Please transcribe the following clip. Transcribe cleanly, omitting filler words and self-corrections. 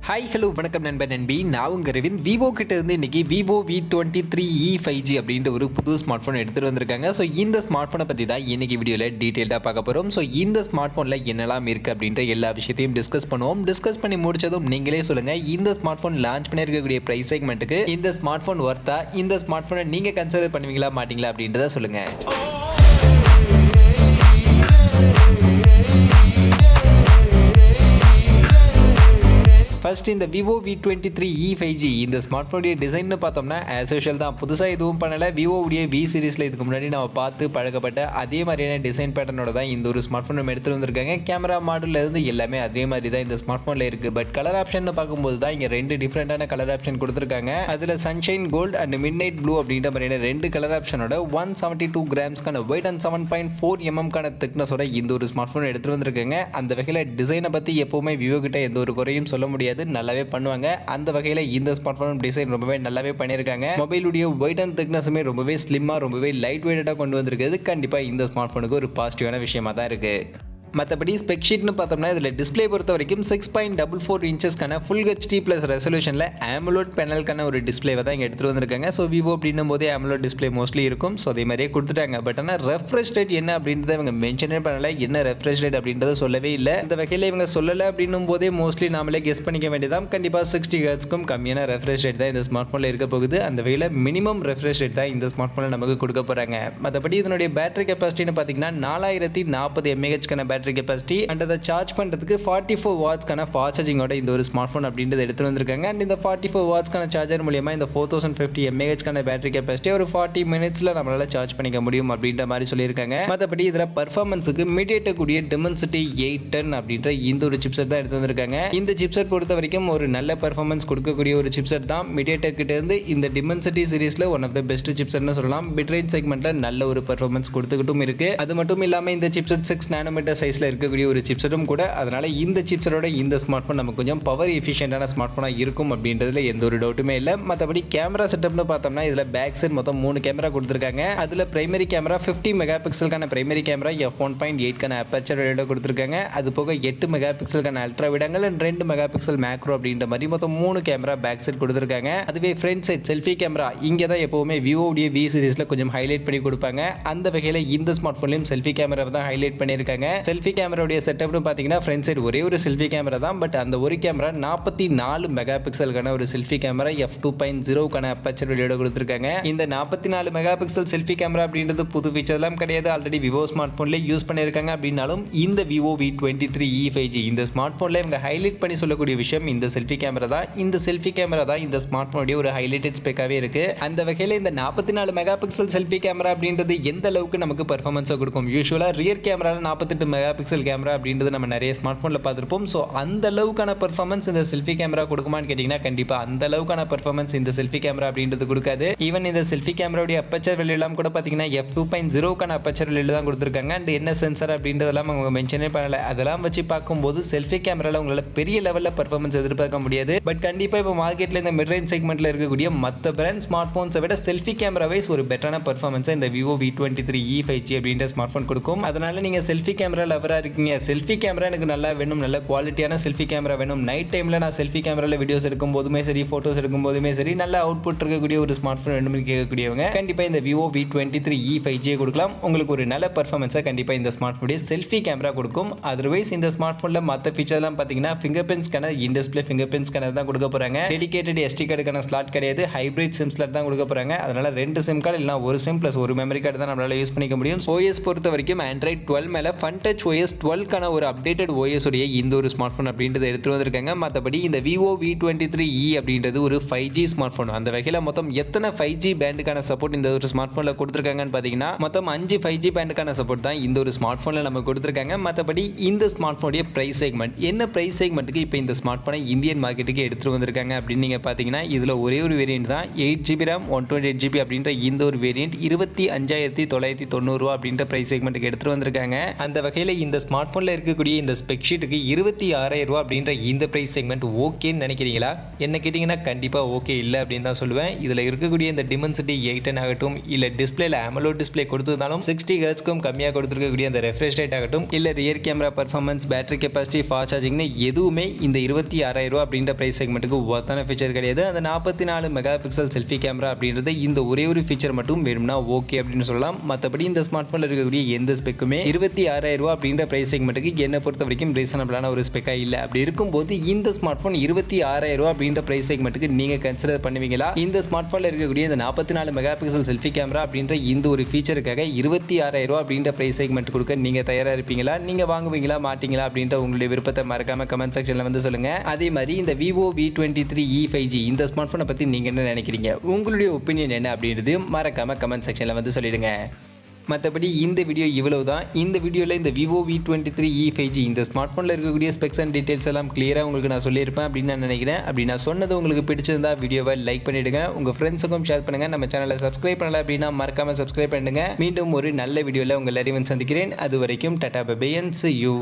Hi hello வணக்கம் நண்பன் நண்பி. நான் உங்கள் ரவிந்த். விவோ கிட்ட இருந்து இன்றைக்கி Vivo V23e 5G அப்படின்ற ஒரு புது ஸ்மார்ட் ஃபோன் எடுத்துகிட்டு வந்திருக்காங்க. ஸோ இந்த ஸ்மார்ட் ஃபோனை பற்றி தான் இன்றைக்கி வீடியோவில் டீட்டெயிலாக பார்க்க போகிறோம். ஸோ இந்த ஸ்மார்ட் ஃபோனில் என்னெல்லாம் இருக்குது அப்படின்ற எல்லா விஷயத்தையும் டிஸ்கஸ் பண்ணுவோம். டிஸ்கஸ் பண்ணி முடிச்சதும் நீங்களே சொல்லுங்கள், இந்த ஸ்மார்ட் ஃபோன் லான்ச் பண்ணியிருக்கக்கூடிய ப்ரைஸ் செக்மெண்ட்டுக்கு இந்த ஸ்மார்ட் ஃபோன் ஒர்த்தா, இந்த ஸ்மார்ட் ஃபோனை நீங்கள் கன்சிடர் பண்ணுவீங்களா மாட்டிங்களா அப்படின்றத சொல்லுங்கள். ஃபர்ஸ்ட் இந்த Vivo V23e 5G இந்த ஸ்மார்ட் ஃபோனுடைய டிசைன்னு பார்த்தோம்னா ஆஸ் யூஷுவல் தான், புதுசாக எதுவும் பண்ணலை. விவோவுடைய V சீரிஸில் இதுக்கு முன்னாடி நம்ம பார்த்து பழக்கப்பட்ட அதே மாதிரியான டிசைன் பேட்டர்னோட தான் இந்த ஒரு ஸ்மார்ட் ஃபோன் நம்ம எடுத்துகிட்டு வந்திருக்காங்க. கேமரா மாடலில் இருந்து எல்லாமே அதே மாதிரி தான் இந்த ஸ்மார்ட் ஃபோனில் இருக்குது. பட் கலர் ஆப்ஷன் பார்க்கும்போது தான் இங்கே ரெண்டு டிஃப்ரெண்டான கலர் ஆப்ஷன் கொடுத்துருக்காங்க. அதில் sunshine gold and midnight blue அப்படின்ற மாதிரியான ரெண்டு கலர் ஆப்ஷனோட 172 கிராம்ஸ்க்கான வெயிட் அண்ட் 7.4 mm திக்னஸோட இந்த ஒரு ஸ்மார்ட் ஃபோன் எடுத்துகிட்டு வந்திருக்காங்க. அந்த வகையில் டிசைனை பற்றி எப்போவுமே விவோ கிட்ட எந்த ஒரு குறையும் சொல்ல முடியாது, நல்லாவே பண்ணுவாங்க. அந்த வகையில் இந்த ஸ்மார்ட் ஃபோன் டிசைன் ரொம்பவே நல்லாவே பண்ணியிருக்காங்க. மொபைலுடைய வெயிட் அண்ட் திக்னஸுமே ரொம்பவே ஸ்லிம்மாக ரொம்பவே லைட் வெயிட்டாக கொண்டு வந்திருக்கிறது கண்டிப்பாக இந்த ஸ்மார்ட் ஃபோனுக்கு ஒரு பாசிட்டிவான விஷயமா தான் இருக்குது. மற்றபடி ஸ்பெக் ஷீட்னு பார்த்தோம்னா இதில் டிஸ்பிளே பொறுத்த வரைக்கும் 6.44 இன்ச்சஸ்க்கான ஃபுல் ஹெச்டி ப்ளஸ் ரெசல்யூஷனில் AMOLED பேனலுக்கான ஒரு டிஸ்பிளேவை தான் இங்கே எடுத்துகிட்டு வந்திருக்காங்க. ஸோ விவோ அப்படின்னும் போதே AMOLED டிஸ்பிளே மோஸ்ட்லி இருக்கும். ஸோ அதே மாதிரியே கொடுத்துட்டாங்க. பட் ஆனால் ரெஃப்ரெஷ் ரேட் என்ன அப்படின்றத இவங்க மென்ஷனே பண்ணலை. என்ன ரெஃப்ரெஷ் ரேட் அப்படின்றத சொல்லவே இல்லை. இந்த வகையில் இவங்க சொல்லலை அப்படின்னும் போதே மோஸ்ட்லி நாமளே கெஸ் பண்ணிக்க வேண்டியதான். கண்டிப்பாக 60 ஹெர்ட்ஸ்க்கும் கம்மியான ரெஃப்ரெஷ் ரேட் தான் இந்த ஸ்மார்ட் ஃபோனில் இருக்க போகுது. அந்த வகையில் மினிமம் ரெஃப்ரெஷ் ரேட் தான் இந்த ஸ்மார்ட் ஃபோனில் நமக்கு கொடுக்க போகிறாங்க. மற்றபடி இதனுடைய பேட்டரி கெப்பாசிட்டின்னு பார்த்தீங்கன்னா 4040 mAh பேட்டரி கெப்பாசிட்டி அண்ட் அதை சார்ஜ் பண்ணுறதுக்கு 44 வாட்ஸ்க்கான ஃபாஸ்ட் சார்ஜிங்கோட இந்த ஒரு ஸ்மார்ட் ஃபோன் அப்படின்றது எடுத்துகிட்டு வந்திருக்காங்க. அண்ட் இந்த 44 வாட்ஸ்க்கான சார்ஜர் மூலியமா இந்த 4050 mAh பேட்டரி கெப்பாசிட்டி ஒரு 40 மினிட்ஸில் நம்மளால் சார்ஜ் பண்ணிக்க முடியும் அப்படின்ற மாதிரி சொல்லியிருக்காங்க. மற்றபடி இதில் பர்ஃபார்மன்ஸுக்கு Mediatek Dimensity 810 அப்படின்ற இந்த ஒரு சிப்செட் தான் எடுத்து வந்திருக்காங்க. இந்த சிப்செட் பொறுத்த வரைக்கும் ஒரு நல்ல பர்ஃபார்மன்ஸ் கொடுக்கக்கூடிய ஒரு சிப்செட் தான். Mediatek கிட்ட இருந்து இந்த Dimensity சீரிஸில் ஒன் ஆஃப் த பெஸ்ட் சிப்செட்னு சொல்லலாம். பிட்ரேஞ்ச் செக்மெண்ட்டில் நல்ல ஒரு பர்ஃபார்மன்ஸ் கொடுத்துக்கிட்டும் இருக்கு. அது மட்டும் இல்லாமல் இந்த சிப்செட் 6 nm சைஸில் இருக்கக்கூடிய ஒரு சிப்செட்டும் கூட. அதனால இந்த சிப்செட்டோட இந்த ஸ்மார்ட் ஃபோன் நமக்கு கொஞ்சம் பவர் எஃபிஷியன்டான ஸ்மார்ட் ஃபோனாக இருக்கும் அப்படின்றதுல எந்த ஒரு டவுட்டுமே இல்லை. மற்றபடி கேமரா செட்டப்னு பார்த்தோம்னா இதில் பேக் சைட் மொத்தம் 3 கேமரா கொடுத்துருக்காங்க. அதில் பிரைமரி கேமரா 50 மெகாபிக்சலுக்கான primary camera f1.8 aperture ratio கொடுத்துருக்காங்க. அது போக 8 மெகாபிக்சலுக்கான அல்ட்ரா விடங்கள் 2 மெகாபிக்சல் மேக்ரோ அப்படின்ற மாதிரி மொத்தம் 3 கேமரா பேக் சைட் கொடுத்துருக்காங்க. அதுவே ஃப்ரண்ட் சைட் செல்ஃபி கேமரா இங்கே தான் எப்போவுமே விவோடைய V சீரிஸில் கொஞ்சம் ஹைலைட் பண்ணி கொடுப்பாங்க. அந்த வகையில் இந்த ஸ்மார்ட் ஃபோன்லையும் செல்ஃபி கேமரா தான் ஹைலைட் பண்ணியிருக்காங்க. செல்ஃபி கேமராவுடைய செட்டப்னு பார்த்தீங்கன்னா ஃப்ரண்ட் சைடு ஒரே ஒரு செல்ஃபி கேமரா தான். பட் அந்த ஒரு கேமரா 44 மெகாபிக்சலுக்கான ஒரு செல்ஃபி கேமரா f2.0க்கான அப்பச்சர் ரேடியோ கொடுத்துருக்காங்க. இந்த 44 மெகாபிக்சல் செல்ஃபி கேமரா அப்படின்றது புது ஃபீச்சர்லாம் கிடையாது. ஆல்ரெடி விவோ ஸ்மார்ட் ஃபோன்லேயே யூஸ் பண்ணியிருக்காங்க. அப்படின்னாலும் இந்த Vivo V23e 5G இந்த ஸ்மார்ட் ஃபோனில் இவங்க ஹைலைட் பண்ணி சொல்லக்கூடிய விஷயம் இந்த செல்ஃபி கேமரா தான். இந்த செல்ஃபி கேமரா தான் இந்த ஸ்மார்ட் ஃபோனுடைய ஒரு ஹைலைட்டட் ஸ்பெக்காகவே இருக்குது. அந்த வகையில் இந்த 44 மெகாபிக்சல் செல்ஃபி கேமரா அப்படின்றது எந்த அளவுக்கு நமக்கு பர்ஃபார்மன்ஸை கொடுக்கும். யூஸ்வலாக ரியர் கேமராவில் 48 மெகாபிக்சல் கேமரா அப்படின்றது நம்ம நிறைய ஸ்மார்ட் ஃபோனில் பார்த்துருப்போம். ஸோ அந்த அளவுக்கான பர்ஃபார்மன்ஸ் இந்த செல்ஃபி கேமரா கொடுக்குமான்னு கேட்டிங்கன்னா கண்டிப்பாக அந்த அளவுக்கான பர்ஃபார்மன்ஸ் இந்த செல்ஃபி கேமரா அப்படின்றது கொடுக்காது. ஈவன் இந்த செல்ஃபி கேமராவுடைய அப்பச்சர் வெளியெல்லாம் கூட பார்த்தீங்கன்னா f2.0க்கான அப்பச்சர் வெளியில் தான் கொடுத்துருக்காங்க. அண்ட் என்ன சென்சர் அப்படின்றதெல்லாம் அவங்க மென்ஷனே பண்ணலை. அதெல்லாம் வச்சு பார்க்கும்போது செல்ஃபி கேமராவில் உங்களால் பெரிய லெவலில் பர்ஃபார்மன்ஸ் எதிர்பார்க்க முடியாது. பட் கண்டிப்பாக இப்போ மார்க்கெட்டில் இந்த மிட்ரேஞ்ச் செக்மெண்ட்டில் இருக்கக்கூடிய மற்ற பிராண்ட் ஸ்மார்ட் ஃபோன்ஸை விட செல்ஃபி கேமரா வைஸ் ஒரு பெட்டரான பர்ஃபார்மன்ஸை இந்த Vivo V23e 5G அப்படின்ற ஸ்மார்ட் ஃபோன் கொடுக்கும். அதனால நீங்கள் செல்ஃபி கேமரா லவராக இருக்கீங்க, செல்ஃபி கேமரா எனக்கு நல்லா வேணும், நல்ல குவாலிட்டியான செல்ஃபி கேமரா வேணும், நைட் டைமில் நான் செல்ஃபி கேமராவில் வீடியோஸ் எடுக்கும் போதுமே சரி, ஃபோட்டோஸ் எடுக்கும் போதுமே சரி, நல்ல அவுட்புட் இருக்கக்கூடிய ஒரு ஸ்மார்ட் ஃபோன் வேணும்னு கேட்கக்கூடியவங்க கண்டிப்பாக இந்த Vivo V23e 5G கொடுக்கலாம். உங்களுக்கு ஒரு நல்ல பர்ஃபார்மன்ஸை கண்டிப்பாக இந்த ஸ்மார்ட் ஃபோனுடைய செல்ஃபி கேமரா கொடுக்கும். அதர்வைஸ் இந்த ஸ்மார்ட் ஃபோனில் மற்ற ஃபீச்சர்லாம் பார்த்தீங்கன்னா finger print scanner, in display finger print scanner தான் கொடுக்க போகிறாங்க. டெடிகேட்டட் SD கார்டுக்கான ஸ்லாட் கிடையாது, ஹைப்ரிட் சிம் ஸ்லாட் தான் கொடுக்க போகிறாங்க. அதனால 2 சிம் கார்டு இல்லைனா ஒரு சிம் ப்ளஸ் ஒரு மெமரி கார்டு தான் நம்மளால் யூஸ் பண்ணிக்க முடியும். OS பொறுத்த வரைக்கும் Android 12 மேலே ஃபன் டச் OS 12க்கான ஒரு அப்டேட்டட் OS உடைய இந்த ஒரு ஸ்மார்ட் ஃபோன் அப்படின்றது எடுத்து வந்திருக்காங்க. மற்றபடி இந்த Vivo V23e அப்படின்றது ஒரு 5G ஸ்மார்ட் ஃபோன். அந்த வகையில் மொத்தம் எத்தனை 5G பேண்டுக்கான சப்போர்ட் இந்த ஒரு ஸ்மார்ட் ஃபோனில் கொடுத்துருக்காங்கன்னு பார்த்தீங்கன்னா மொத்தம் 5 5G பேண்டுக்கான சப்போர்ட் தான் இந்த ஒரு ஸ்மார்ட் ஃபோனில் நம்ம கொடுத்துருக்காங்க. மற்றபடி இந்த ஸ்மார்ட் ஃபோனுடைய ப்ரைஸ் செக்மெண்ட் என்ன ப்ரைஸ் செக்மெண்ட்டுக்கு இப்போ இந்த ஸ்மார்ட் ஃபோனை இந்தியன் மார்க்கெட்டுக்கு எடுத்துகிட்டு வந்திருக்காங்க அப்படின்னு நீங்கள் பார்த்தீங்கன்னா இதில் ஒரே ஒரு வேரியன்ட் தான் 8GB RAM 128GB அப்படின்ற இந்த ஒரு வேரியன்ட் 25,990 ரூபா அப்படின்ற ப்ரைஸ் செக்மெண்ட்டுக்கு எடுத்துகிட்டு வந்திருக்காங்க. அந்த வகையில் இந்த ஸ்மார்ட் ஃபோனில் இருக்கக்கூடிய இந்த ஸ்பெக் ஷீட்டுக்கு 26,000 ரூபா அப்படின்ற இந்த ப்ரைஸ் செக்மெண்ட் ஓகேன்னு நினைக்கிறீங்களா? என்ன கேட்டிங்கன்னா கண்டிப்பாக ஓகே இல்லை அப்படின்னு தான் சொல்லுவேன். இதில் இருக்கக்கூடிய இந்த Dimensity 810 ஆகட்டும், இல்லை டிஸ்பிளேல AMOLED டிஸ்பிளே கொடுத்ததாலும் 60 ஹெர்ட்ஸ்க்கும் கம்மியாக கொடுத்துருக்கக்கூடிய அந்த ரெஃப்ரெஷ் ரேட் ஆகட்டும், இல்லை rear camera performance, battery capacity, fast சார்ஜிங்னு எதுவுமே இந்த 26,000 ரூபா அப்படின்ற ப்ரைஸ் செக்மெண்ட்டுக்கு ஒர்த்தான ஃபீச்சர் கிடையாது. அந்த 44 மெகா பிக்சல் செல்ஃபி கேமரா அப்படின்றது இந்த ஒரே ஒரு ஃபீச்சர் மட்டும் வேணும்னா ஓகே அப்படின்னு சொல்லலாம். மற்றபடி இந்த ஸ்மார்ட் ஃபோனில் இருக்கக்கூடிய எந்த ஸ்பெக்குமே 26,000 ரூபா அப்படின்ற பிரைஸ் செக்மெண்ட்டுக்கு என்னை பொறுத்த வரைக்கும் ரீசனபிளான ஒரு ஸ்பெக்காக இல்லை. அப்படி இருக்கும்போது இந்த ஸ்மார்ட் ஃபோன் 26,000 ரூபா அப்படின்ற பிரைஸ் செக்மெண்ட்டுக்கு நீங்கள் கன்சிடர் பண்ணுவீங்களா? இந்த ஸ்மார்ட் ஃபோனில் இருக்கக்கூடிய இந்த 44 மெகா பிக்சல் செல்ஃபி கேமரா அப்படின்ற இந்த ஒரு ஃபீச்சருக்காக 26,000 ரூபா அப்படின்ற பிரைஸ் செக்மெண்ட் கொடுக்க நீங்கள் தயாராக இருப்பீங்களா? நீங்கள் வாங்குவீங்களா மாட்டீங்களா அப்படின்ற உங்களுடைய விருப்பத்தை மறக்காம கமெண்ட் செக்ஷனில் வந்து சொல்லுங்க. அதே மாதிரி இந்த Vivo V23e 5G இந்த ஸ்மார்ட் ஃபோனை பற்றி நீங்கள் என்ன நினைக்கிறீங்க? உங்களுடைய ஒப்பீனியன் என்ன அப்படின்றது மறக்காம கமெண்ட் செக்ஷனில் வந்து சொல்லிடுங்க. மற்றபடி இந்த வீடியோ இவ்வளவு தான். இந்த வீடியோவில் இந்த Vivo V23e 5G இந்த ஸ்மார்ட் ஃபோனில் இருக்கக்கூடிய ஸ்பெக்ஸ் அண்ட் டீட்டெயில்ஸ் எல்லாம் கிளியராக உங்களுக்கு நான் சொல்லியிருப்பேன் அப்படின்னு நான் நினைக்கிறேன். அப்படி நான் சொன்னது உங்களுக்கு பிடிச்சிருந்தா வீடியோவை லைக் பண்ணிவிடுங்க, உங்கள் ஃப்ரெண்ட்ஸுக்கும் ஷேர் பண்ணுங்கள். நம்ம சேனலை சப்ஸ்கிரைப் பண்ணல அப்படின்னா மறக்காமல் சப்ஸ்கிரைப் பண்ணுங்கள். மீண்டும் ஒரு நல்ல வீடியோவில் உங்கள் எல்லாரையும் சந்திக்கிறேன். அது வரைக்கும் ta ta bye bye and see you.